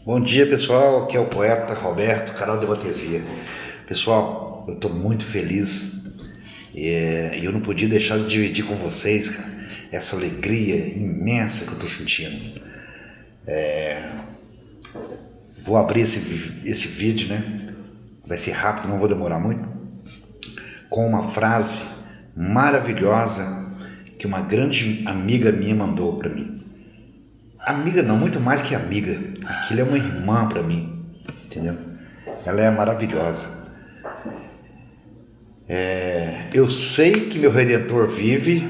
Bom dia, pessoal, aqui é o poeta Roberto, canal Debatesia. Pessoal, eu estou muito feliz e eu não podia deixar de dividir com vocês, cara, essa alegria imensa que eu estou sentindo. Vou abrir esse vídeo, né? Vai ser rápido, não vou demorar muito, com uma frase maravilhosa que uma grande amiga minha mandou para mim. Amiga não, muito mais que amiga. Aquilo é uma irmã para mim, entendeu? Ela é maravilhosa. Eu sei que meu Redentor vive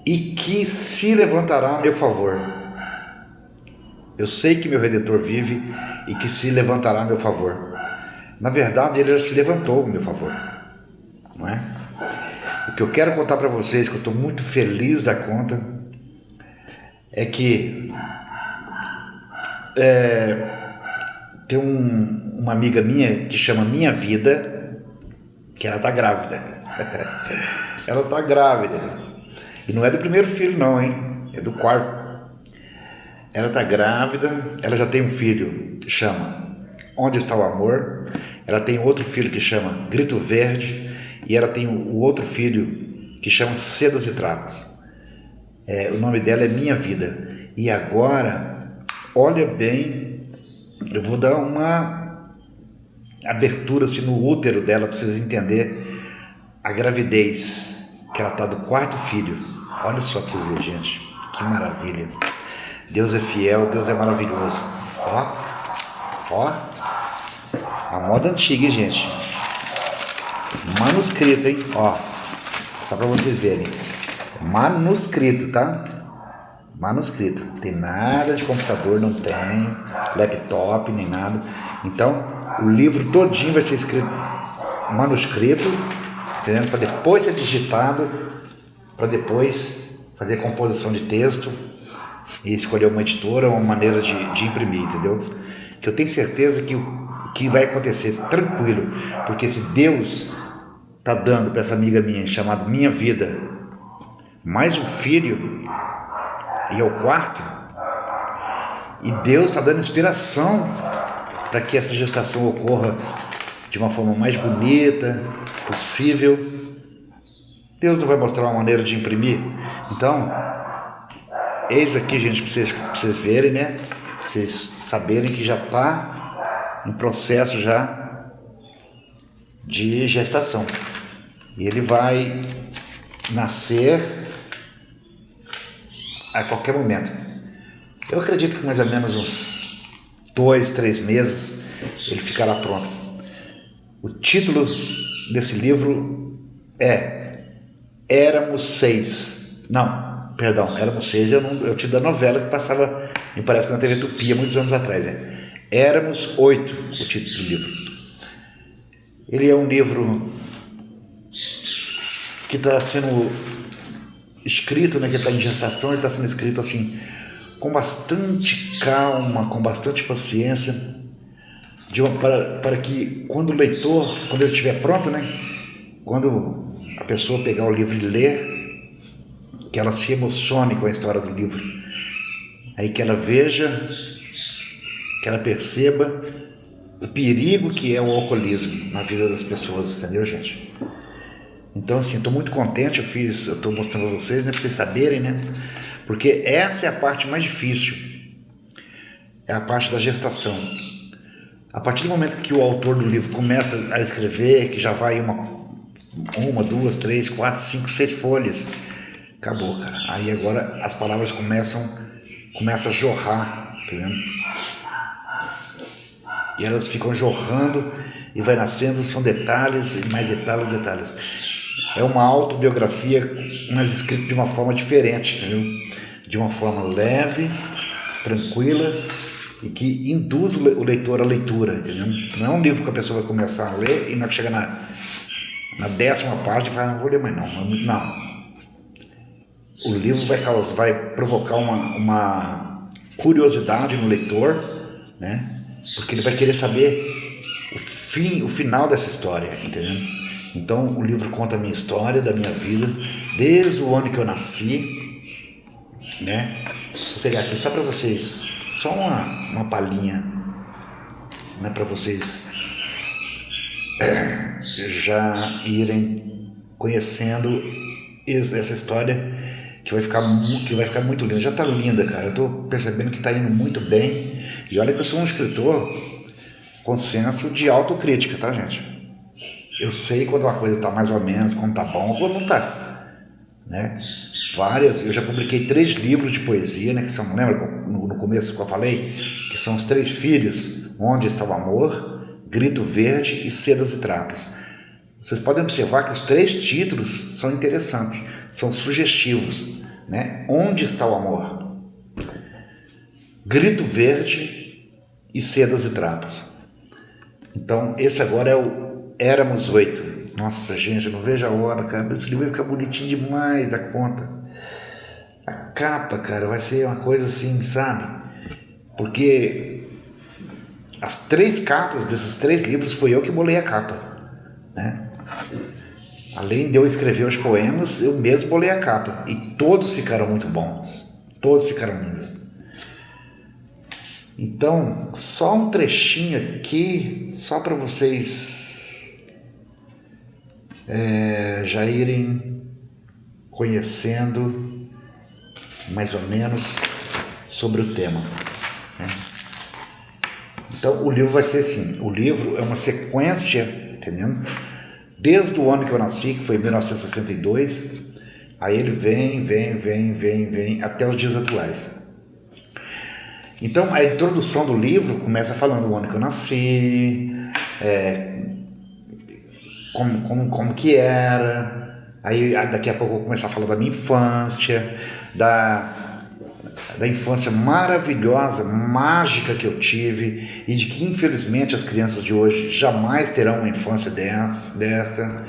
e que se levantará a meu favor. Eu sei que meu Redentor vive e que se levantará a meu favor. Na verdade, ele já se levantou a meu favor, não é? O que eu quero contar para vocês, que eu estou muito feliz da conta, é que tem uma amiga minha que chama Minha Vida, que ela tá grávida. Ela tá grávida. E não é do primeiro filho não, hein? É do quarto. Ela tá grávida, ela já tem um filho que chama Onde Está o Amor. Ela tem outro filho que chama Grito Verde. E ela tem o outro filho que chama Sedas e Trapos. O nome dela é Minha Vida. E agora, olha bem, eu vou dar uma abertura assim, no útero dela para vocês entenderem a gravidez, que ela está do quarto filho. Olha só para vocês verem, gente, que maravilha. Deus é fiel, Deus é maravilhoso. Ó, a moda antiga, hein, gente. Manuscrito, hein, ó, só para vocês verem. Manuscrito, tá? Manuscrito. Não tem nada de computador, não tem laptop, nem nada. Então, o livro todinho vai ser escrito manuscrito, entendeu? Para depois ser digitado, para depois fazer composição de texto e escolher uma editora ou uma maneira de imprimir, entendeu? Que eu tenho certeza que o que vai acontecer, tranquilo, porque se Deus tá dando para essa amiga minha, chamada Minha Vida, mais um filho, e é o quarto, e Deus está dando inspiração para que essa gestação ocorra de uma forma mais bonita possível. Deus não vai mostrar uma maneira de imprimir? Então, eis aqui, gente, para vocês verem, né? Para vocês saberem que já está em processo já de gestação. E ele vai nascer a qualquer momento. Eu acredito que mais ou menos uns 2, 3 meses ele ficará pronto. O título desse livro é Éramos 6. Não, perdão, Éramos 6 eu te da novela que passava, me parece que na TV Tupi há muitos anos atrás. Éramos 8, o título do livro. Ele é um livro que está sendo escrito, né, que está em gestação, ele está sendo escrito assim, com bastante calma, com bastante paciência, para que quando o leitor, quando ele estiver pronto, né, quando a pessoa pegar o livro e ler, que ela se emocione com a história do livro, aí que ela veja, que ela perceba o perigo que é o alcoolismo na vida das pessoas, entendeu, gente? Então, assim, estou muito contente, eu estou mostrando a vocês, né, para vocês saberem, né, porque essa é a parte mais difícil, é a parte da gestação. A partir do momento que o autor do livro começa a escrever, que já vai uma, 2, 3, 4, 5, 6 folhas, acabou, cara. Aí agora as palavras começam a jorrar, entendeu? E elas ficam jorrando e vai nascendo, são detalhes e mais detalhes, detalhes. É uma autobiografia, mas escrita de uma forma diferente, entendeu? De uma forma leve, tranquila e que induz o leitor à leitura, entendeu? Não é um livro que a pessoa vai começar a ler e não chega na 10ª página e fala, não vou ler mais não. Não. O livro vai provocar uma curiosidade no leitor, né? Porque ele vai querer saber o final dessa história, entendeu? Então o livro conta a minha história, da minha vida, desde o ano que eu nasci, né? Vou pegar aqui só para vocês só uma palhinha, né, para vocês já irem conhecendo essa história que vai ficar muito linda. Já tá linda, cara. Eu tô percebendo que tá indo muito bem. E olha que eu sou um escritor com senso de autocrítica, tá, gente? Eu sei quando uma coisa tá mais ou menos, quando tá bom ou quando não tá, né? Eu já publiquei 3 livros de poesia, né? Que são, lembra no começo que eu falei? Que são os 3 filhos, Onde Está o Amor, Grito Verde e Sedas e Trapos. Vocês podem observar que os 3 títulos são interessantes, são sugestivos, né? Onde está o amor? Grito Verde e Sedas e Trapos. Então, esse agora é o Éramos 8. Nossa, gente, eu não vejo a hora, cara. Esse livro vai ficar bonitinho demais da conta. A capa, cara, vai ser uma coisa assim, sabe? Porque as 3 capas desses 3 livros foi eu que bolei a capa, né? Além de eu escrever os poemas, eu mesmo bolei a capa. E todos ficaram muito bons. Todos ficaram lindos. Então, só um trechinho aqui, só para vocês já irem conhecendo mais ou menos sobre o tema, né? Então, o livro vai ser assim. O livro é uma sequência, entendendo? Desde o ano que eu nasci, que foi em 1962, aí ele vem até os dias atuais. Então a introdução do livro começa falando o ano que eu nasci, como que era, aí daqui a pouco eu vou começar a falar da minha infância, da infância maravilhosa, mágica que eu tive e de que infelizmente as crianças de hoje jamais terão uma infância dessa,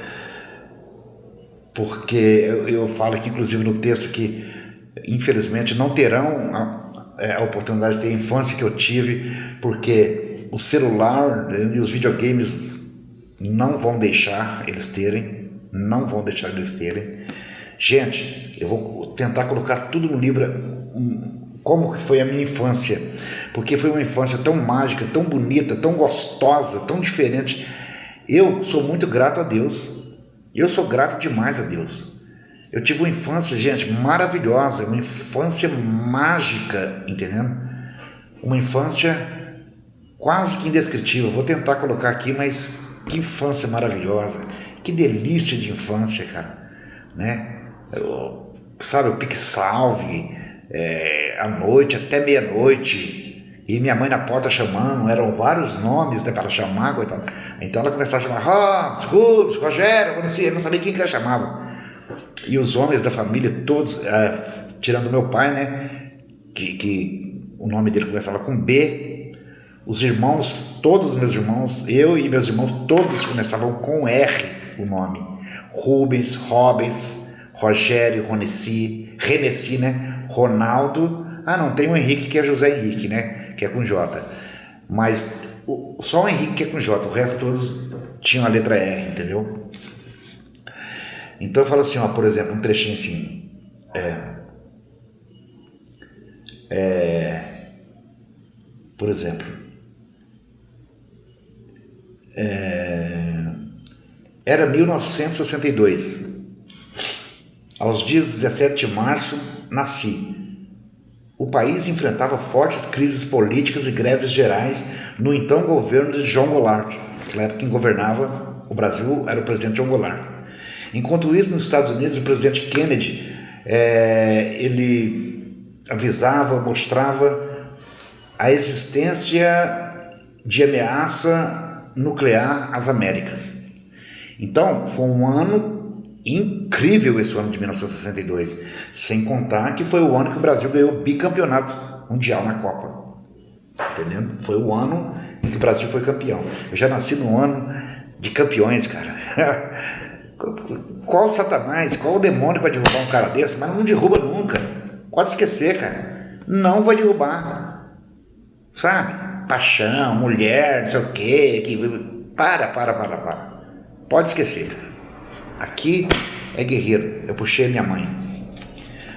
porque eu falo aqui inclusive no texto que infelizmente não terão a oportunidade de ter a infância que eu tive, porque o celular e os videogames não vão deixar eles terem, Gente, eu vou tentar colocar tudo no livro, como foi a minha infância, porque foi uma infância tão mágica, tão bonita, tão gostosa, tão diferente. Eu sou muito grato a Deus, eu sou grato demais a Deus. Eu tive uma infância, gente, maravilhosa, uma infância mágica, entendendo? Uma infância quase que indescritível. Vou tentar colocar aqui, mas que infância maravilhosa, que delícia de infância, cara, né? Sabe, o pique-salve, à noite, até meia-noite, e minha mãe na porta chamando, eram vários nomes, né, para ela chamar, coitada. Então ela começava a chamar Rubens, Rogério, eu não sabia quem que ela chamava. E os homens da família, todos, tirando meu pai, né, que o nome dele começava com B, os irmãos, todos os meus irmãos, eu e meus irmãos, todos começavam com R o nome. Rubens, Rogério, Renessi, né? Ronaldo. Não, tem o Henrique que é José Henrique, né? Que é com J. Mas só o Henrique que é com J, o resto todos tinham a letra R, entendeu? Então eu falo assim, ó, por exemplo, um trechinho assim. Por exemplo. Era 1962. Aos dias 17 de março, nasci. O país enfrentava fortes crises políticas e greves gerais no então governo de João Goulart. Naquela época quem governava o Brasil era o presidente João Goulart. Enquanto isso, nos Estados Unidos, o presidente Kennedy, ele avisava, mostrava a existência de ameaça nuclear às Américas. Então, foi um ano incrível esse ano de 1962, sem contar que foi o ano que o Brasil ganhou o bicampeonato mundial na Copa, entendendo? Foi o ano em que o Brasil foi campeão. Eu já nasci no ano de campeões, cara. Qual Satanás, qual o demônio vai derrubar um cara desse? Mas não derruba nunca, pode esquecer, cara, não vai derrubar, sabe? Paixão, mulher, não sei o quê, para, pode esquecer, cara. Aqui é guerreiro, eu puxei minha mãe.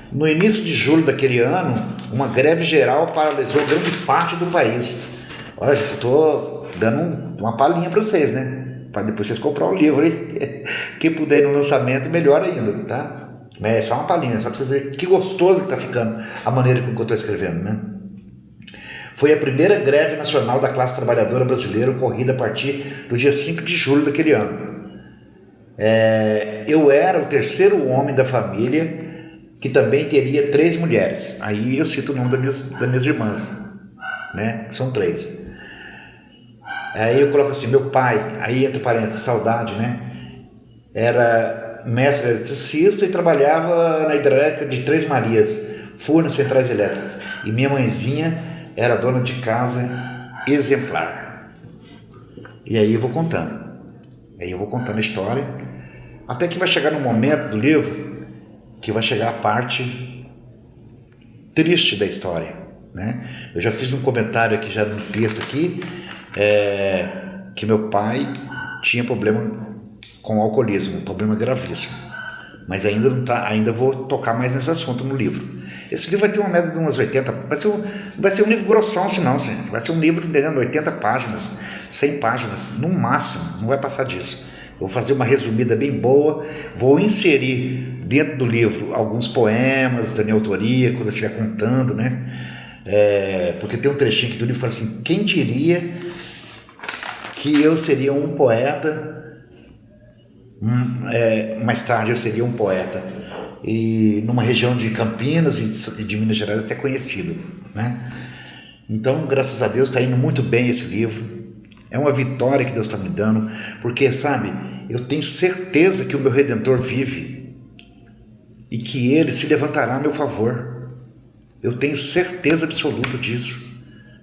No início de julho daquele ano, uma greve geral paralisou grande parte do país. Olha, eu estou dando uma palhinha para vocês, né? Para depois vocês comprar o livro aí. Quem puder ir no lançamento, melhor ainda, tá? É só uma palhinha, só para vocês verem que gostoso que está ficando a maneira como eu estou escrevendo, né? Foi a primeira greve nacional da classe trabalhadora brasileira ocorrida a partir do dia 5 de julho daquele ano. Eu era o terceiro homem da família que também teria 3 mulheres. Aí eu cito o nome das minhas irmãs, né? São 3. Aí eu coloco assim, meu pai, aí entre parênteses, saudade, né? Era mestre eletricista e trabalhava na hidrelétrica de Três Marias, forno centrais elétricas. E minha mãezinha era dona de casa exemplar. E aí eu vou contando. Aí eu vou contando a história. Até que vai chegar no momento do livro que vai chegar a parte triste da história, né? Eu já fiz um comentário aqui, já no texto aqui, que meu pai tinha problema com o alcoolismo, um problema gravíssimo. Mas ainda não tá, ainda vou tocar mais nesse assunto no livro. Esse livro vai ter uma média de umas 80, vai ser um livro grossão, assim não, gente. Vai ser um livro de 80 páginas, 100 páginas, no máximo, não vai passar disso. Eu vou fazer uma resumida bem boa, vou inserir dentro do livro alguns poemas da minha autoria, quando eu estiver contando, né? Porque tem um trechinho aqui do livro que fala assim, quem diria que eu seria um poeta, mais tarde eu seria um poeta, e numa região de Campinas e de Minas Gerais até conhecido, né? Então, graças a Deus, está indo muito bem esse livro. É uma vitória que Deus está me dando, porque, sabe, eu tenho certeza que o meu Redentor vive e que Ele se levantará a meu favor. Eu tenho certeza absoluta disso,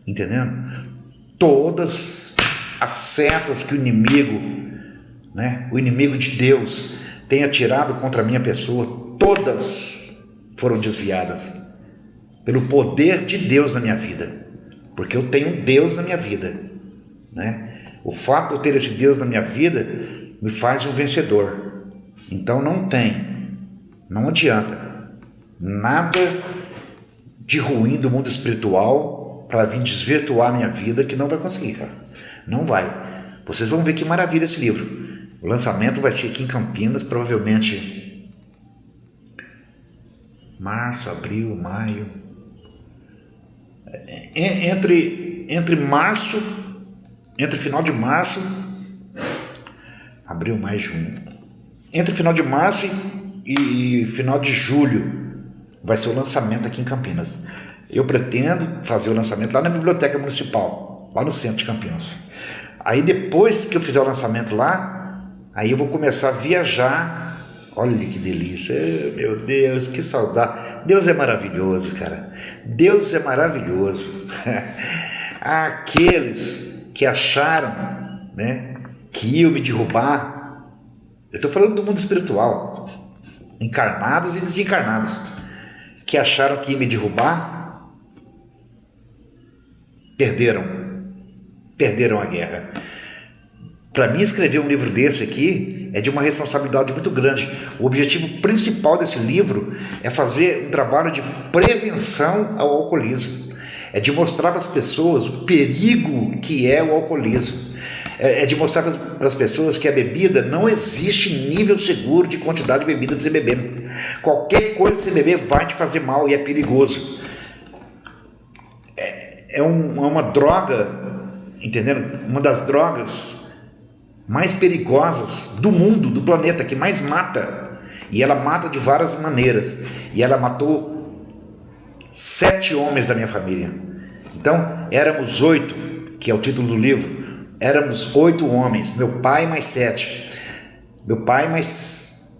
entendendo? Todas as setas que o inimigo, né, o inimigo de Deus, tem atirado contra a minha pessoa, todas foram desviadas pelo poder de Deus na minha vida, porque eu tenho um Deus na minha vida, né? O fato de eu ter esse Deus na minha vida me faz um vencedor. Então não adianta nada de ruim do mundo espiritual para vir desvirtuar a minha vida, que não vai conseguir, cara. Não vai. Vocês vão ver que maravilha esse livro. O lançamento vai ser aqui em Campinas, provavelmente março, abril, maio. Entre final de março, abril, maio, junho. Entre final de março e final de julho vai ser o lançamento aqui em Campinas. Eu pretendo fazer o lançamento lá na Biblioteca Municipal, lá no centro de Campinas. Aí depois que eu fizer o lançamento lá, aí eu vou começar a viajar. Olha que delícia, meu Deus, que saudade. Deus é maravilhoso, cara. Deus é maravilhoso. Aqueles que acharam, né, que iam me derrubar, eu estou falando do mundo espiritual, encarnados e desencarnados, que acharam que iam me derrubar, perderam a guerra. Para mim, escrever um livro desse aqui é de uma responsabilidade muito grande. O objetivo principal desse livro é fazer um trabalho de prevenção ao alcoolismo. É de mostrar para as pessoas o perigo que é o alcoolismo. É de mostrar para as pessoas que a bebida não existe nível seguro de quantidade de bebida para você beber. Qualquer coisa que você beber vai te fazer mal e é perigoso. É uma droga, entendendo? Uma das drogas mais perigosas do mundo, do planeta, que mais mata. E ela mata de várias maneiras. E ela matou 7 homens da minha família. Então, éramos 8, que é o título do livro. Éramos 8 homens, meu pai mais 7. Meu pai mais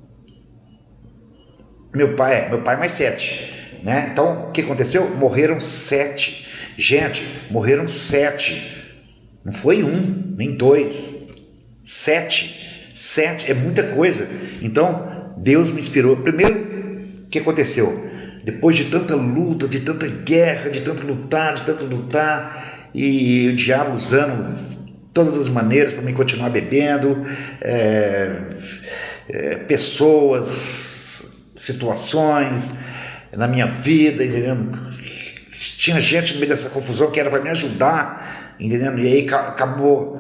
7, né? Então, o que aconteceu? Morreram 7. Gente, morreram 7. Não foi 1, nem 2. 7 é muita coisa. Então, Deus me inspirou. Primeiro, o que aconteceu? Depois de tanta luta, de tanta guerra, de tanto lutar, e o diabo usando todas as maneiras para me continuar bebendo, pessoas, situações na minha vida, entendeu? Tinha gente no meio dessa confusão que era para me ajudar, entendendo? E aí acabou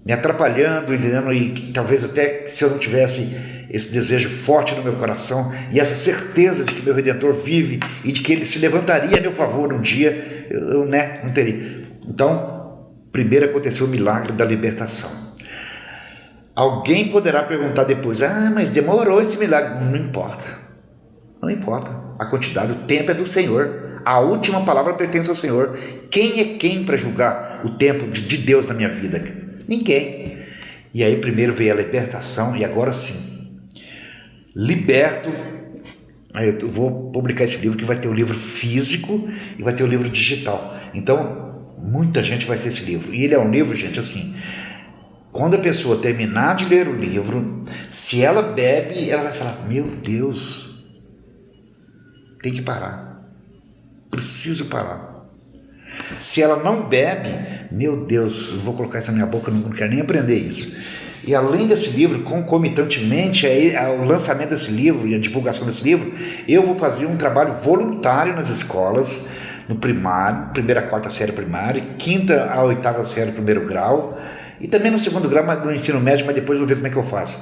me atrapalhando, entendendo? E talvez até se eu não tivesse esse desejo forte no meu coração e essa certeza de que meu Redentor vive e de que Ele se levantaria a meu favor um dia, eu não teria. Então, primeiro aconteceu o milagre da libertação. Alguém poderá perguntar depois, mas demorou esse milagre. Não importa, não importa. A quantidade, o tempo é do Senhor. A última palavra pertence ao Senhor. Quem é quem para julgar o tempo de Deus na minha vida? Ninguém. E aí primeiro veio a libertação e agora sim, liberto. Aí eu vou publicar esse livro, que vai ter o livro físico e vai ter o livro digital. Então, muita gente vai ser esse livro. E ele é um livro, gente, assim, quando a pessoa terminar de ler o livro, se ela bebe, ela vai falar, meu Deus, tem que parar. Preciso parar. Se ela não bebe, meu Deus, eu vou colocar isso na minha boca, eu não quero nem aprender isso. E além desse livro, concomitantemente ao lançamento desse livro e a divulgação desse livro, eu vou fazer um trabalho voluntário nas escolas, no primário, 1ª a 4ª série primária, 5ª a 8ª série primeiro grau, e também no 2º grau do ensino médio, mas depois eu vou ver como é que eu faço.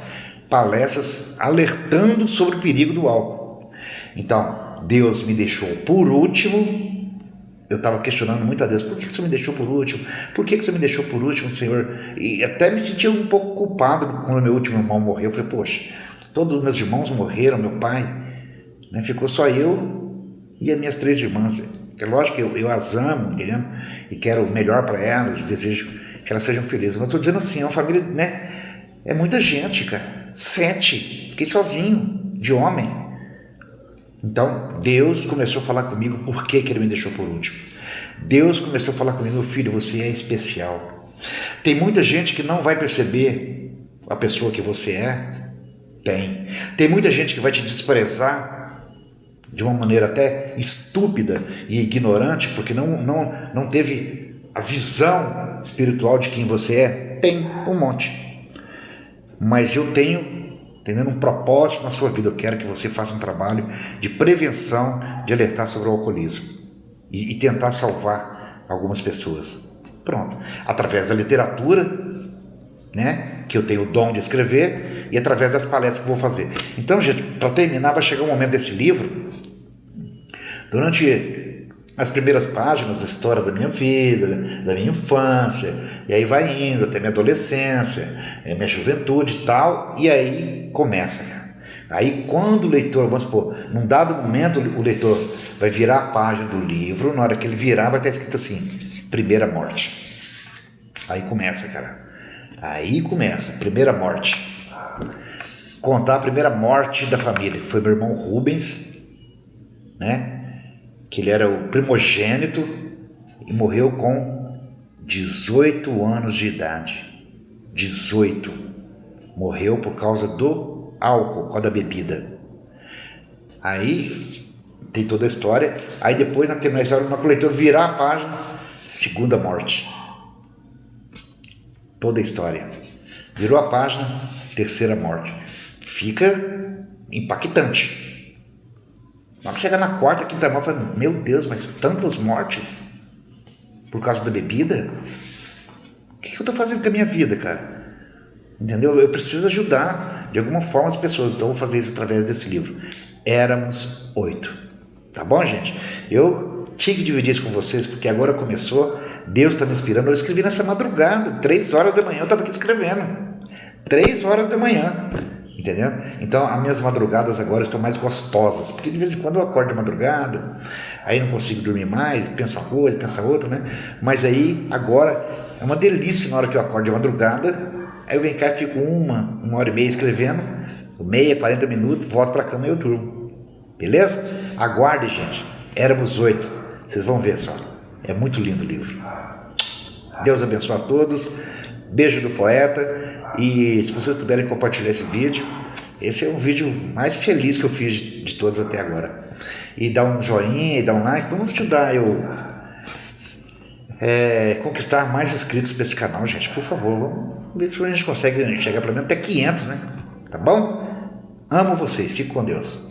Palestras alertando sobre o perigo do álcool. Então, Deus me deixou por último. Eu estava questionando muito a Deus, por que você me deixou por último? Por que você me deixou por último, Senhor? E até me senti um pouco culpado quando meu último irmão morreu. Eu falei, poxa, todos os meus irmãos morreram, meu pai, né? Ficou só eu e as minhas 3 irmãs. É lógico que eu as amo, entendeu? E quero o melhor para elas, desejo que elas sejam felizes. Mas estou dizendo assim, é uma família, né? É muita gente, cara. 7, fiquei sozinho, de homem. Então, Deus começou a falar comigo por que Ele me deixou por último. Deus começou a falar comigo, meu filho, você é especial. Tem muita gente que não vai perceber a pessoa que você é. Tem muita gente que vai te desprezar de uma maneira até estúpida e ignorante, porque não teve a visão espiritual de quem você é. Tem um monte. Mas eu tenho, entendendo, um propósito na sua vida. Eu quero que você faça um trabalho de prevenção, de alertar sobre o alcoolismo e tentar salvar algumas pessoas. Pronto. Através da literatura, né, que eu tenho o dom de escrever, e através das palestras que eu vou fazer. Então, gente, para terminar, vai chegar um momento desse livro, durante as primeiras páginas, a história da minha vida, da minha infância, e aí vai indo até minha adolescência, minha juventude e tal, e aí começa, cara. Aí quando o leitor, vamos supor, num dado momento o leitor vai virar a página do livro, na hora que ele virar vai estar escrito assim, primeira morte. Aí começa, cara. Aí começa, primeira morte. Contar a primeira morte da família, que foi meu irmão Rubens, né? Que ele era o primogênito e morreu com 18 anos de idade. 18. Morreu por causa do álcool, por causa da bebida. Aí tem toda a história. Aí depois, na história, o leitor virar a página, segunda morte. Toda a história. Virou a página, terceira morte. Fica impactante. Vamos chegar na 4ª, 5ª morte, fala, meu Deus, mas tantas mortes por causa da bebida? O que eu estou fazendo com a minha vida, cara? Entendeu? Eu preciso ajudar de alguma forma as pessoas, então eu vou fazer isso através desse livro. Éramos 8. Tá bom, gente? Eu tinha que dividir isso com vocês, porque agora começou, Deus está me inspirando. Eu escrevi nessa madrugada, 3 horas da manhã, eu estava aqui escrevendo. 3 horas da manhã. Entendeu? Então as minhas madrugadas agora estão mais gostosas, porque de vez em quando eu acordo de madrugada, aí não consigo dormir mais, penso uma coisa, penso outra, né? Mas aí agora é uma delícia na hora que eu acordo de madrugada, aí eu venho cá e fico uma hora e meia escrevendo, meia, 40 minutos, volto para a cama e eu durmo. Beleza? Aguarde, gente. Éramos 8. Vocês vão ver só. É muito lindo o livro. Deus abençoe a todos. Beijo do poeta. E se vocês puderem compartilhar esse vídeo, esse é o vídeo mais feliz que eu fiz de todos até agora. E dá um joinha e dá um like, vamos ajudar eu conquistar mais inscritos para esse canal, gente, por favor. Vamos ver se a gente consegue chegar pelo menos até 500, né? Tá bom? Amo vocês, fico com Deus.